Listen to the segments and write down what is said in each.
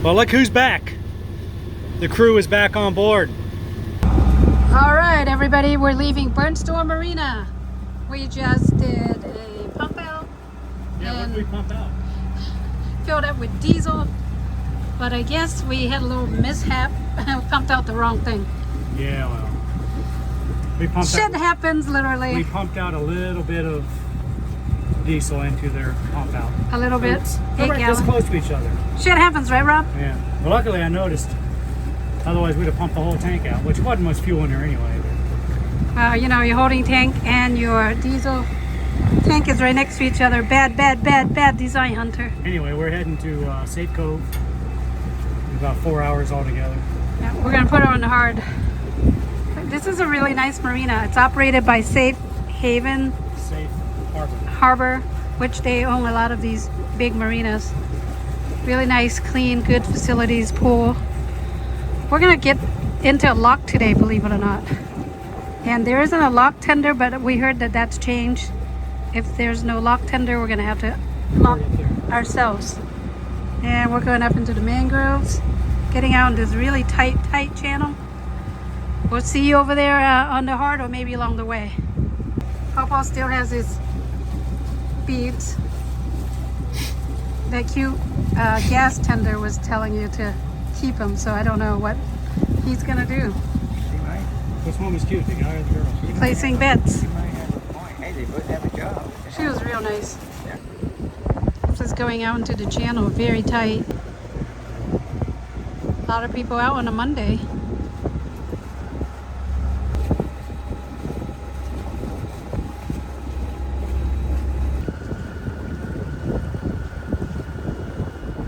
Well, look who's back. The crew is back on board. All right, everybody, we're leaving Burnstorm Marina. We just did a pump out. Yeah, what did we pump out? Filled up with diesel, but I guess we had a little mishap. Pumped out the wrong thing. Yeah, well, we pumped Shit out, happens, literally. we pumped out a little bit of diesel into their pump out. A little bit. We're 8 right this gallon. close to each other. Shit happens, right, Rob? Yeah. Well, luckily I noticed. Otherwise, we'd have pumped the whole tank out, which wasn't much fuel in there anyway. You know, your holding tank and your diesel tank is right next to each other. Bad design, Hunter. Anyway, we're heading to Safe Cove. About 4 hours altogether. Yeah, we're gonna put it on the hard. This is a really nice marina. It's operated by Safe Haven Safe Harbor, which they own a lot of these big marinas. Really nice, clean, good facilities, pool. We're gonna get into a lock today, believe it or not. And there isn't a lock tender, but we heard that that's changed. If there's no lock tender, we're gonna have to lock ourselves. And we're going up into the mangroves, getting out in this really tight channel. We'll see you over there on the hard, or maybe along the way. Papa still has his beads. That cute gas tender was telling you to keep him, so I don't know what he's gonna do. Which one was cute, the guy or the girl? Placing bets. She might have a point. Hey, they both have a job. She was real nice. Yeah. This is going out into the channel, very tight. A lot of people out on a Monday.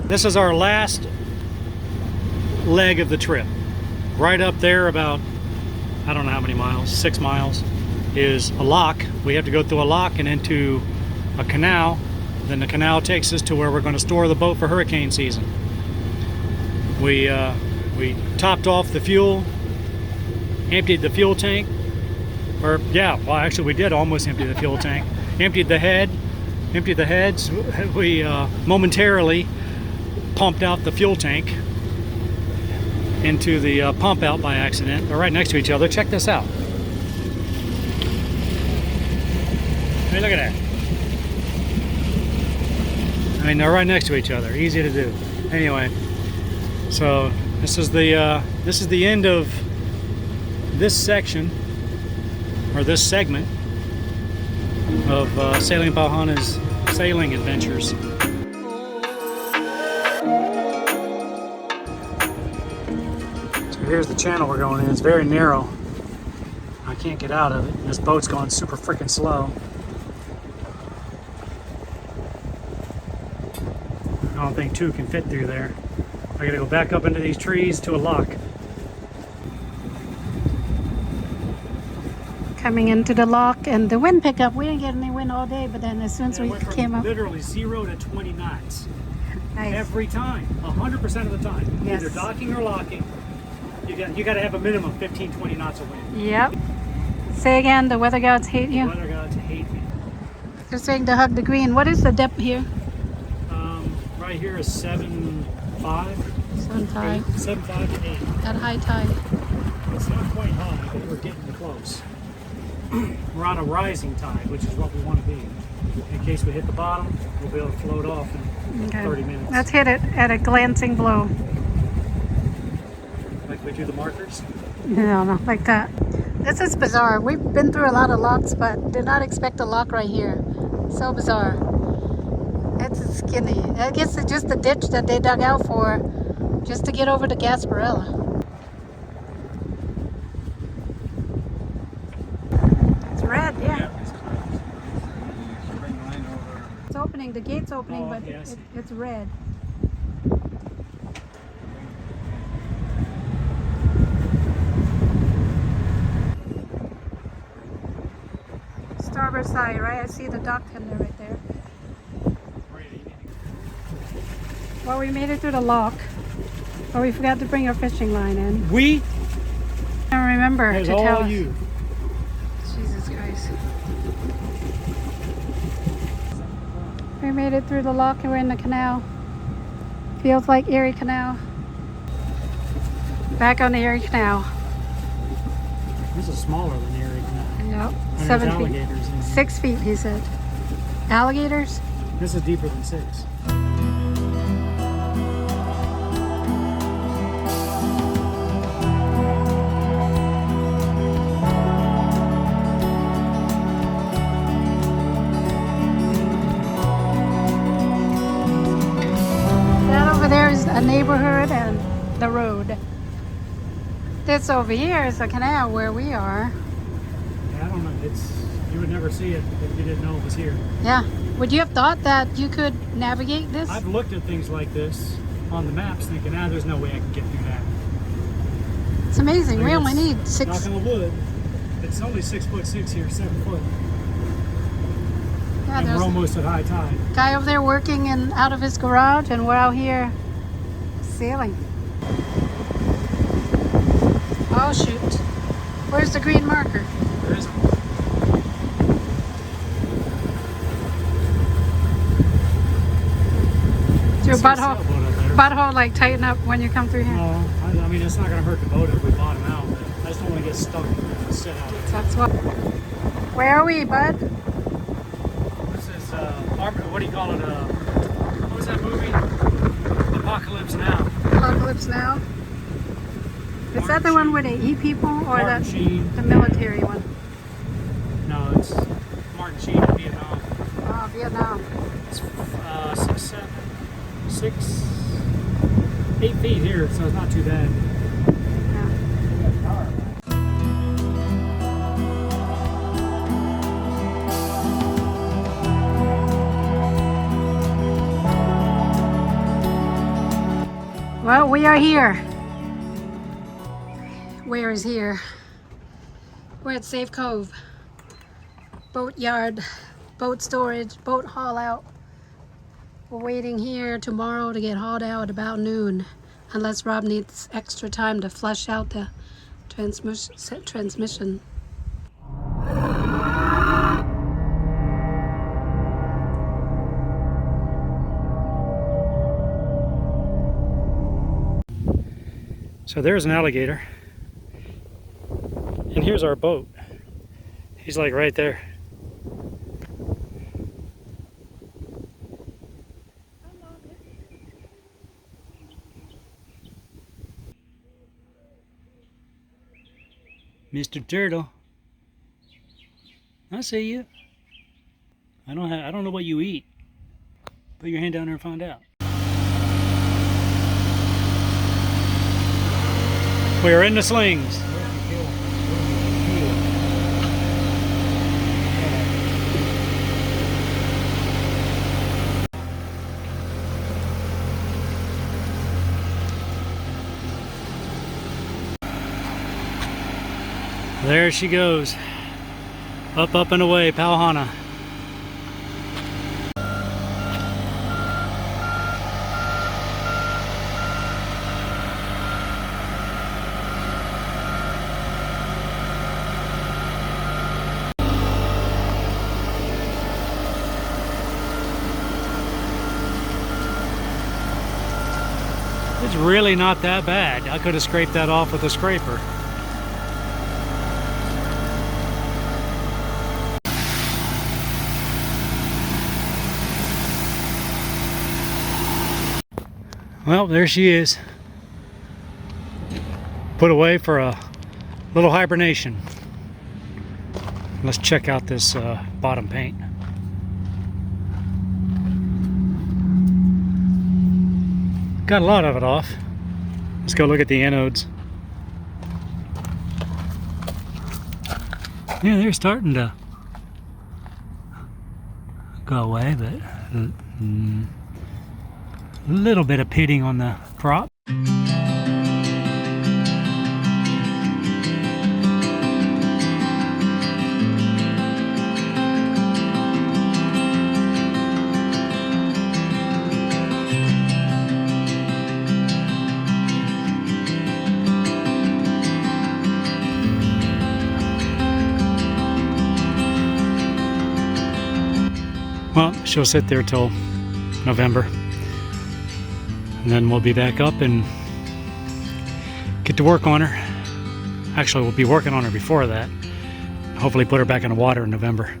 This is our last leg of the trip. Right up there, about, I don't know how many miles, 6 miles, is a lock. We have to go through a lock and into a canal. Then the canal takes us to where we're going to store the boat for hurricane season. We topped off the fuel, emptied the fuel tank, or yeah, well actually we did almost empty the fuel tank. Emptied the heads. We momentarily pumped out the fuel tank into the pump out by accident. They're right next to each other. Check this out. Hey, look at that. I mean, they're right next to each other. Easy to do. Anyway, so this is the end of this section, or this segment of Sailing Pau Hana's sailing adventures. So here's the channel we're going in. It's very narrow. I can't get out of it. This boat's going super freaking slow. I don't think 2 can fit through there. I gotta go back up into these trees to a lock. Coming into the lock, and the wind pickup. We didn't get any wind all day, but then as soon as we came up, Literally 0 to 20 knots. nice. Every time, 100% of the time. Yes. Either docking or locking. You got to have a minimum 15, 20 knots of wind. Yep. Say again, the weather gods hate you. Weather gods hate me. They're saying to hug the green. What is the depth here? Right here is 7.5. 7.5. 7.5 to 8. At high tide. It's not quite high, but we're getting close. We're on a rising tide, which is what we want to be. In case we hit the bottom, we'll be able to float off in 30 minutes. Let's hit it at a glancing blow. Like we do the markers? No, not like that. This is bizarre. We've been through a lot of locks, but did not expect a lock right here. So bizarre. It's skinny. I guess it's just the ditch that they dug out for, just to get over to Gasparilla. It's red, yeah. It's opening. The gate's opening, but yes. it's red. Starboard side, right? I see the dock tender right there. Well, we made it through the lock, but we forgot to bring our fishing line in. We? I don't remember It's to tell all us. you. Jesus Christ. We made it through the lock and we're in the canal. Feels like Erie Canal. Back on the Erie Canal. This is smaller than Erie Canal. Yep. And 7 there's feet. alligators in here. 6 feet, he said. Alligators? This is deeper than 6. That over there is a neighborhood and the road. This over here is a canal where we are. Yeah, I don't know. You would never see it if you didn't know it was here. Yeah. Would you have thought that you could navigate this? I've looked at things like this on the maps thinking, there's no way I can get through that. It's amazing. We only need Knock 6. on the wood. It's only 6'6" here, 7 foot. Yeah, And there's we're almost at high tide. a guy over there working out of his garage, and we're out here sailing. Oh shoot. Where's the green marker? There isn't. Is your I see a butthole, sailboat up there. butthole like tighten up when you come through here? No, I mean, it's not going to hurt the boat if we bottom out. But I just don't want to get stuck and sit out there. That's what. Where are we, bud? This is, what do you call it? What was that movie? Apocalypse Now. Apocalypse Now. Is that the one where they eat people, or Martin that Sheen. the military one? No, it's Martin Sheen in Vietnam. Oh, Vietnam. It's 8 feet here, so it's not too bad. Yeah. Well, we are here. Where is here? We're at Safe Cove. Boatyard, boat storage, boat haul out. We're waiting here tomorrow to get hauled out about noon, unless Rob needs extra time to flush out the transmission. So there's an alligator. And here's our boat. He's like right there. Mr. Turtle. I see you. I don't know what you eat. Put your hand down there and find out. We are in the slings. There she goes. Up, up and away, Pau Hana. It's really not that bad. I could have scraped that off with a scraper. Well, there she is. Put away for a little hibernation. Let's check out this bottom paint. Got a lot of it off. Let's go look at the anodes. Yeah, they're starting to go away, but a little bit of pitting on the prop. Well, she'll sit there till November. And then we'll be back up and get to work on her. Actually, we'll be working on her before that. Hopefully put her back in the water in November.